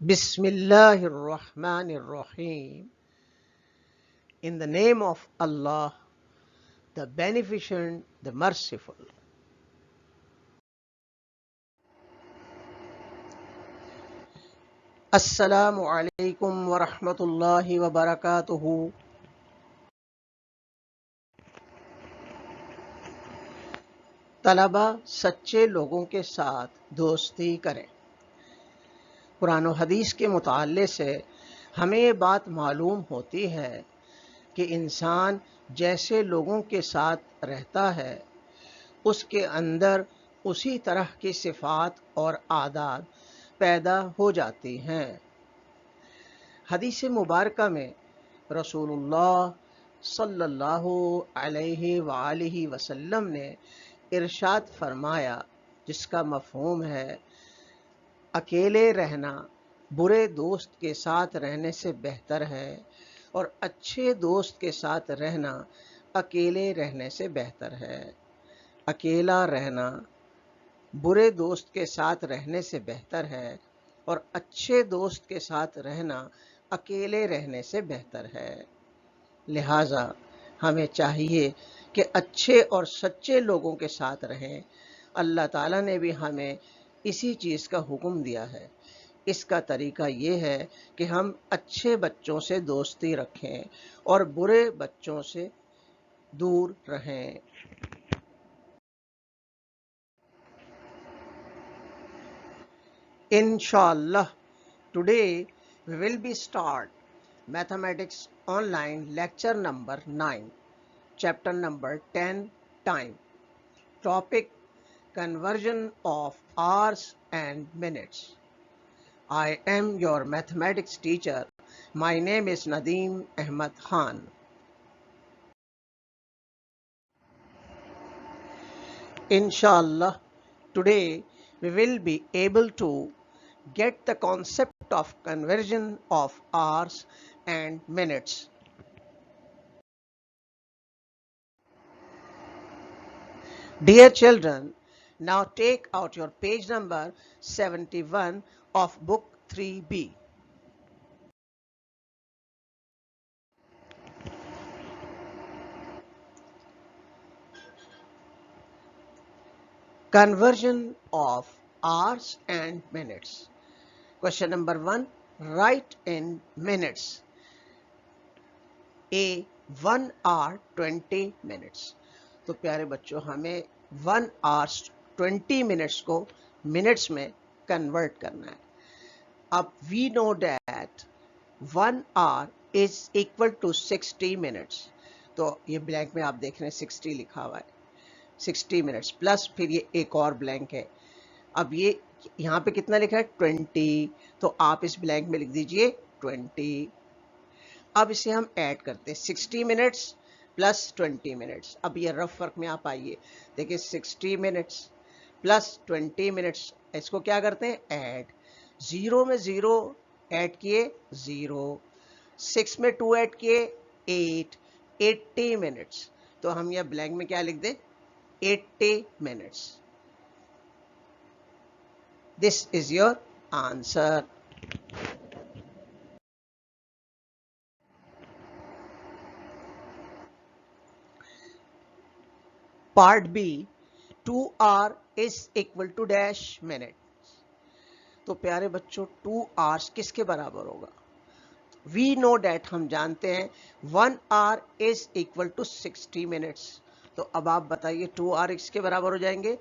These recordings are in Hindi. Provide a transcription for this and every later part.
Bismillahirrahmanirrahim. In the name of Allah, the Beneficent, the Merciful. Assalamu alaikum wa rahmatullahi wa barakatuhu. तलबा सच्चे लोगों के साथ दोस्ती करें। कुरान और हदीस के मुताले से हमें ये बात मालूम होती है कि इंसान जैसे लोगों के साथ रहता है उसके अंदर उसी तरह की सिफ़ात और आदात पैदा हो जाती हैं। हदीस मुबारका में रसूलुल्लाह सल्लल्लाहु अलैहि वसल्लम ने इरशाद फरमाया, जिसका मफ़हूम है अकेले रहना बुरे दोस्त के साथ रहने से बेहतर है और अच्छे दोस्त के साथ रहना अकेले रहने से बेहतर है। अकेला रहना बुरे दोस्त के साथ रहने से बेहतर है और अच्छे दोस्त के साथ रहना अकेले रहने से बेहतर है। लिहाजा हमें चाहिए कि अच्छे और सच्चे लोगों के साथ रहें। अल्लाह ताला ने भी हमें इसी चीज़ का हुक्म दिया है। इसका तरीका ये है कि हम अच्छे बच्चों से दोस्ती रखें और बुरे बच्चों से दूर रहें। Inshallah, today we will be start Mathematics Online lecture number 9, chapter number 10, Time. Topic: Conversion of hours and minutes. I am your mathematics teacher. My name is Nadeem Ahmad Khan. Inshallah, today we will be able to get the concept of conversion of hours and minutes. Dear children, now take out your page number 71 of book 3B. Conversion of hours and minutes. Question number 1. Write in minutes. A. 1 hour 20 minutes. तो प्यारे बच्चों, हमें 1 hour 20 minutes को मिनट्स में कन्वर्ट करना है। अब we know that 1 hour is equal to 60 minutes. तो ये ब्लैंक में आप देख रहे हैं 60 लिखा हुआ है, 60 मिनट्स प्लस फिर ये एक और ब्लैंक है। अब ये यहाँ पे कितना लिखा है 20, तो आप इस ब्लैंक में लिख दीजिए 20। अब इसे हम ऐड करते हैं 60 मिनट्स प्लस 20 मिनट्स। अब ये रफ वर्क में आप आइए, देखिए 60 मिनट्स प्लस 20 मिनट्स, इसको क्या करते हैं ऐड। 0 में 0 ऐड किए 0, 6 में 2 ऐड किए 8, 80 मिनट्स। तो हम यह ब्लैंक में क्या लिख दें 80 minutes. This is your answer. Part B, 2 hour is equal to dash minutes. तो प्यारे बच्चों 2 hours किसके बराबर होगा? We know that, हम जानते हैं 1 hour is equal to 60 minutes. तो अब आप बताइए 2 hour किसके बराबर हो जाएंगे?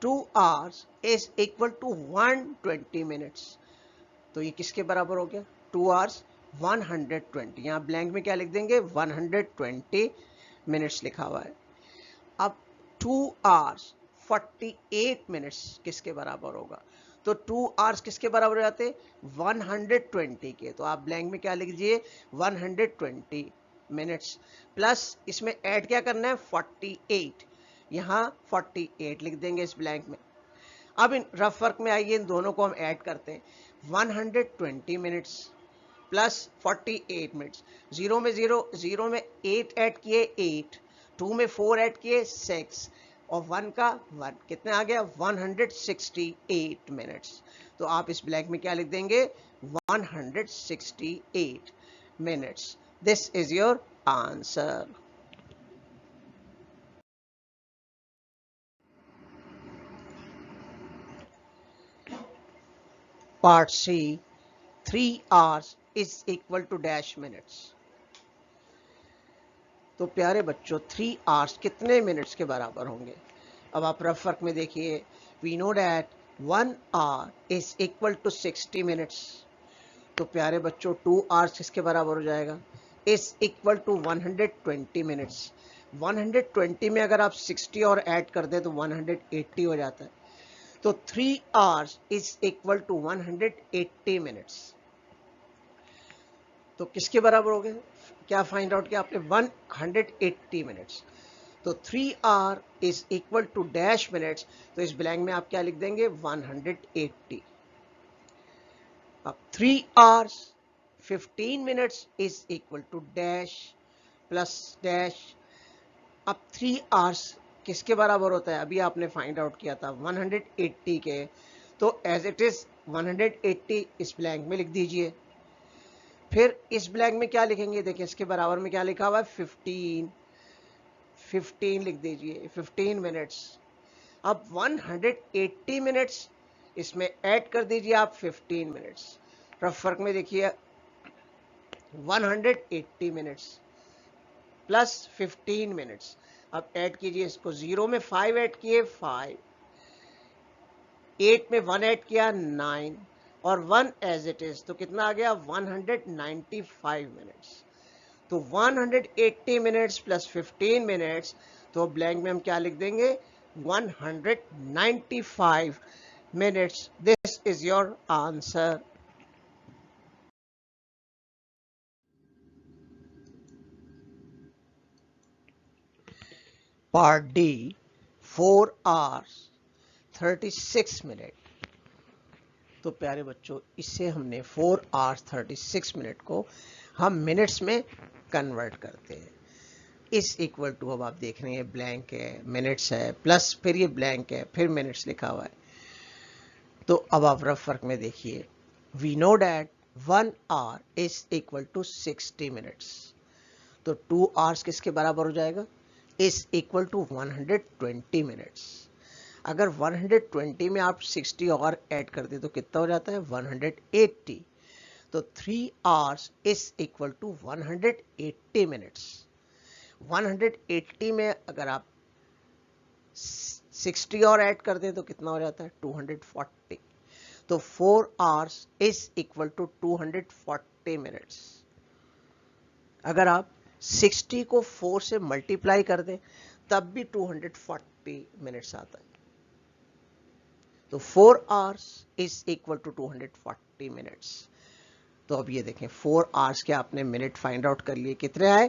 2 hours is equal to 120 minutes. तो ये किसके बराबर हो गया? 2 hours 120। यहाँ ब्लैंक में क्या लिख देंगे 120 मिनट्स लिखा हुआ है। अब 2 hours 48 मिनट्स किसके बराबर होगा? तो 2 hours किसके बराबर हो जाते 120 के, तो आप ब्लैंक में क्या लिख दीजिए 120 मिनट्स प्लस इसमें ऐड क्या करना है 48, यहाँ 48 लिख देंगे इस ब्लैंक में। अब इन रफ वर्क में आइए, इन दोनों को हम ऐड करते हैं 120 मिनट्स प्लस 48 मिनट्स। 0 में 0, 0 में 8 ऐड किए 8, 2 में 4 ऐड किए 6, और 1 का 1 कितने आ गया 168 मिनट्स। तो आप इस ब्लैंक में क्या लिख देंगे 168 minutes. This is your answer. Part C 3 hours is equal to dash minutes. तो प्यारे बच्चों 3 hours कितने मिनट्स के बराबर होंगे। अब आप रफ वर्क में देखिए, we know that 1 hour is equal to 60 minutes. तो प्यारे बच्चों 2 hours किसके बराबर हो जाएगा, इज इक्वल टू 120 मिनट्स। 120 में अगर आप 60 और ऐड कर दें तो 180 हो जाता है। तो 3 hours is equal to 180 minutes. तो किसके बराबर हो गए, क्या फाइंड आउट किया आपने 180 मिनट्स। तो 3 hour is equal to dash minutes. तो इस ब्लैंक में आप क्या लिख देंगे 180। अब 3 hours 15 minutes is equal to dash plus dash. अब 3 hours किसके बराबर होता है, अभी आपने फाइंड आउट किया था 180 के। तो एज इट इज 180 इस ब्लैंक में लिख दीजिए। फिर इस ब्लैंक में क्या लिखेंगे, देखिए इसके बराबर में क्या लिखा हुआ है 15 लिख दीजिए 15 मिनट्स। अब 180 मिनट्स इसमें ऐड कर दीजिए आप 15 मिनट्स। रफ वर्क में देखिए 180 मिनट्स प्लस 15 मिनट्स। अब ऐड कीजिए इसको, 0 में 5 ऐड किए 5, 8 में 1 ऐड किया 9 और 1 एज इट इज। तो कितना आ गया 195 मिनट्स। तो 180 मिनट्स प्लस 15 मिनट्स। तो ब्लैंक में हम क्या लिख देंगे 195 minutes. This is your answer. Part D 4 hours 36 minute. तो प्यारे बच्चों इससे हमने 4 hours 36 मिनट को हम मिनट्स में कन्वर्ट करते हैं। इस इक्वल टू, अब आप देख रहे हैं ब्लैंक है, मिनट्स है, प्लस फिर ये ब्लैंक है, फिर मिनट्स लिखा हुआ है। तो अब आप रफ वर्क में देखिए, we know that 1 hour is equal to 60 minutes. तो 2 hours किसके बराबर हो जाएगा, इज इक्वल टू 120 मिनट्स। अगर 120 में आप 60 और ऐड कर दे तो कितना हो जाता है 180। तो 3 hours is equal to 180 minutes. 180 में अगर आप 60 और ऐड कर दें तो कितना हो जाता है 240। तो 4 hours is equal to 240 minutes. अगर आप 60 को 4 से मल्टीप्लाई कर दें तब भी 240 मिनट्स आता है। तो 4 hours is equal to 240 minutes. तो अब ये देखें 4 hours के आपने मिनट फाइंड आउट कर लिए, कितने आए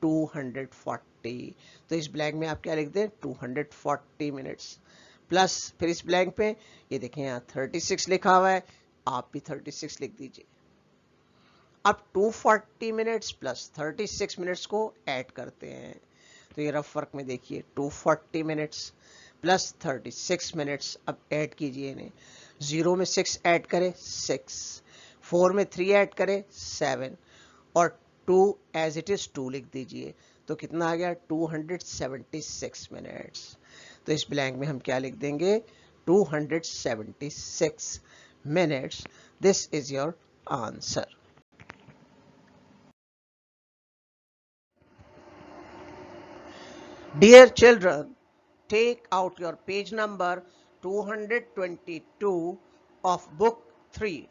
240। तो इस ब्लैंक में आप क्या लिख दें 240 मिनट्स प्लस फिर इस ब्लैंक पे ये देखें यहाँ 36 लिखा हुआ है, आप भी 36 लिख दीजिए। अब 240 मिनट्स प्लस 36 मिनट्स को ऐड करते हैं। तो ये रफ वर्क में देखिए 240 मिनट्स प्लस 36 मिनट्स। अब ऐड कीजिए इन्हें, 0 में 6 ऐड करें 6, 4 में 3 ऐड करें 7 और 2 एज इट इज 2 लिख दीजिए। तो कितना आ गया 276 मिनट्स। तो इस ब्लैंक में हम क्या लिख देंगे 276 minutes. This is your answer. Dear children, take out your page number 222 of book 3.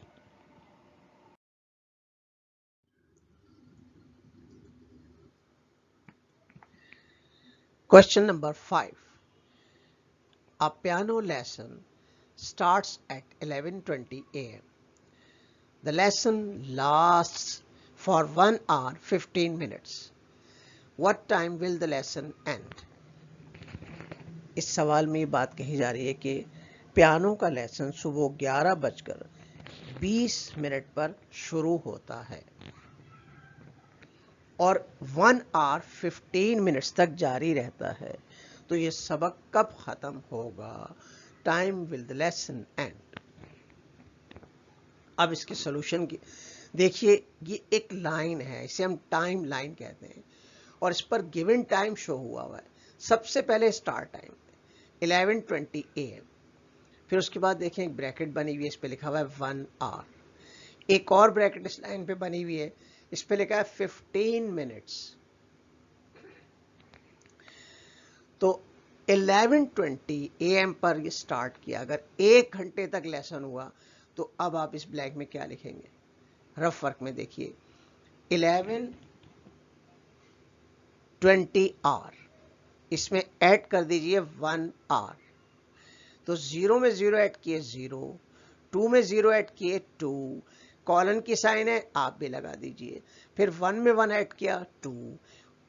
Question number 5. A piano lesson starts at 11:20 a.m. The lesson lasts for 1 hour 15 minutes. What time will the lesson end? इस सवाल में ये बात कही जा रही है कि पियानो का लेसन सुबह 11:20 पर शुरू होता है और 1 hour 15 मिनट्स तक जारी रहता है। तो ये सबक कब खत्म होगा? Time will the lesson and. अब इसके सॉल्यूशन की देखिए, ये एक लाइन है, इसे हम टाइम लाइन कहते हैं और इस पर गिवन टाइम शो हुआ है। सबसे पहले स्टार्ट टाइम 11:20 AM, फिर उसके बाद देखें एक ब्रैकेट बनी हुई है, इस पे लिखा हुआ है 1 आवर। एक और ब्रैकेट इस लाइन पे बनी हुई है, इस पे लिखा है 15 मिनट्स। तो 11:20 AM पर ये स्टार्ट किया। अगर 1 घंटे तक लेसन हुआ तो अब आप इस ब्लैंक में क्या लिखेंगे? रफ वर्क में देखिए 11:20 आवर, इसमें ऐड कर दीजिए 1 आवर। तो 0 में 0 ऐड किए 0, 2 में 0 ऐड किए 2, कॉलन की साइन है आप भी लगा दीजिए, फिर 1 में 1 ऐड किया 2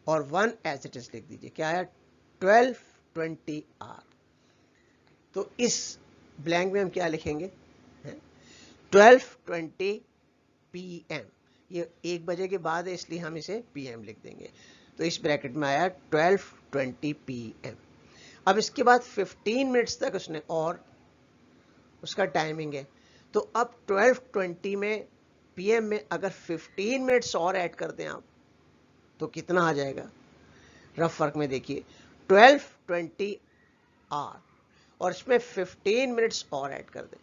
और 1 एज इट इज लिख दीजिए। क्या आया? 12:20 आवर। तो इस ब्लैंक में हम क्या लिखेंगे? 12:20 PM। ये 1 बजे के बाद है इसलिए हम इसे PM लिख देंगे। तो इस ब्रैकेट में आया 12:20 PM। अब इसके बाद 15 मिनट्स तक उसने और उसका टाइमिंग है। तो अब 12:20 में PM में अगर 15 मिनट्स और ऐड कर दें आप तो कितना आ जाएगा? रफ वर्क में देखिए 12:20 आवर और इसमें 15 मिनट्स और ऐड कर दें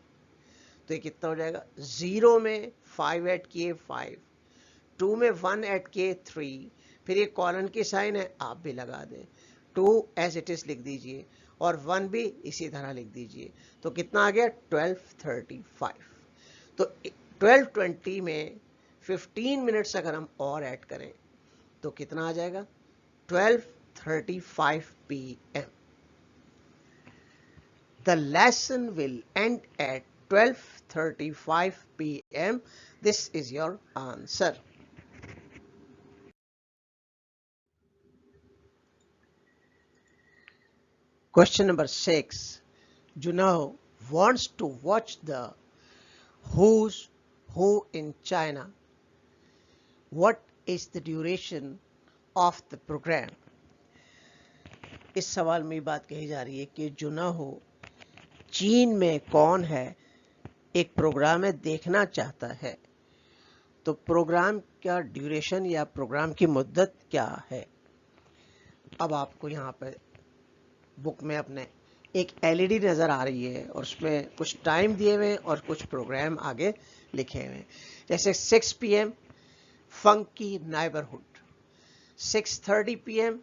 तो ये कितना हो जाएगा? 0 में 5 ऐड किए 5, 2 में 1 ऐड किए 3, फिर ये कॉलन की साइन है आप भी लगा दें, 2 एज इट इज लिख दीजिए और 1 भी इसी तरह लिख दीजिए। तो कितना आ गया? 12:35। तो 12:20 में 15 मिनट्स अगर हम और ऐड करें तो कितना आ जाएगा? 12:35 PM। The lesson will end at 12:35 PM. This is your answer. Question number 6. Juno wants to watch the Who's Who in China. What is the duration of the program? इस सवाल में बात कही जा रही है कि जुनहो चीन में कौन है एक प्रोग्राम में देखना चाहता है, तो प्रोग्राम का ड्यूरेशन या प्रोग्राम की मुद्दत क्या है? अब आपको यहाँ पर बुक में अपने एक LED नज़र आ रही है और उसमें कुछ टाइम दिए हुए हैं और कुछ प्रोग्राम आगे लिखे हुए हैं। जैसे 6 PM funky neighbourhood, 6:30 PM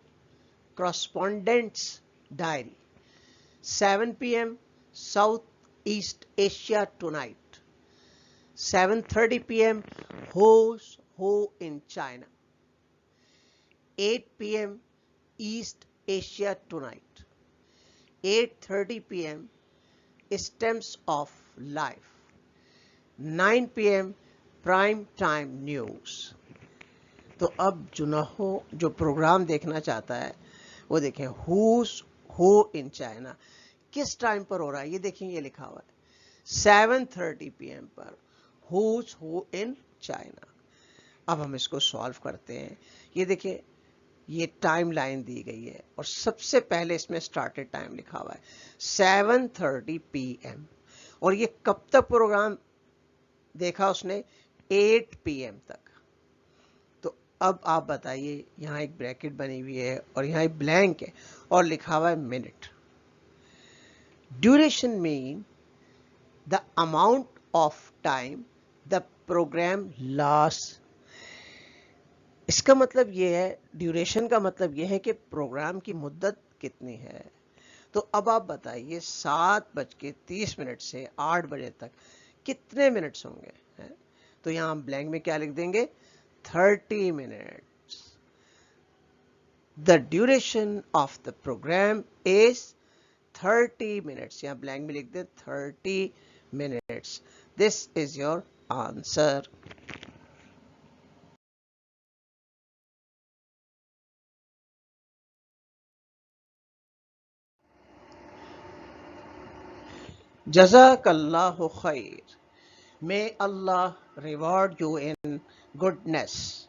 correspondent's diary, 7 PM South East Asia Tonight, 7:30 PM Who's Who in China, 8 PM East Asia Tonight, 8:30 PM Stems of Life, 9 PM Prime Time News। तो अब जुनहो जो प्रोग्राम देखना चाहता है वो देखें Who's Who in China किस टाइम पर हो रहा है, ये देखें ये लिखा हुआ है 7:30 PM पर Who's Who in China। अब हम इसको सॉल्व करते हैं। ये देखिए ये टाइम लाइन दी गई है और सबसे पहले इसमें स्टार्टेड टाइम लिखा हुआ है 7:30 PM और ये कब तक प्रोग्राम देखा उसने? 8 PM तक। तो अब आप बताइए, यहाँ एक ब्रैकेट बनी हुई है और यहाँ एक ब्लैंक है और लिखा हुआ है minute. Duration mean the amount of time the program last. इसका मतलब ये है, ड्यूरेशन का मतलब ये है कि प्रोग्राम की मुद्दत कितनी है। तो अब आप बताइए 7:30 से 8 बजे तक कितने मिनट्स होंगे? तो यहाँ हम ब्लैंक में क्या लिख देंगे? 30 minutes. The duration of the program is 30 minutes. यहाँ ब्लैंक में लिख दे 30 minutes. This is your answer. Jazakallahu khair. May Allah reward you in goodness.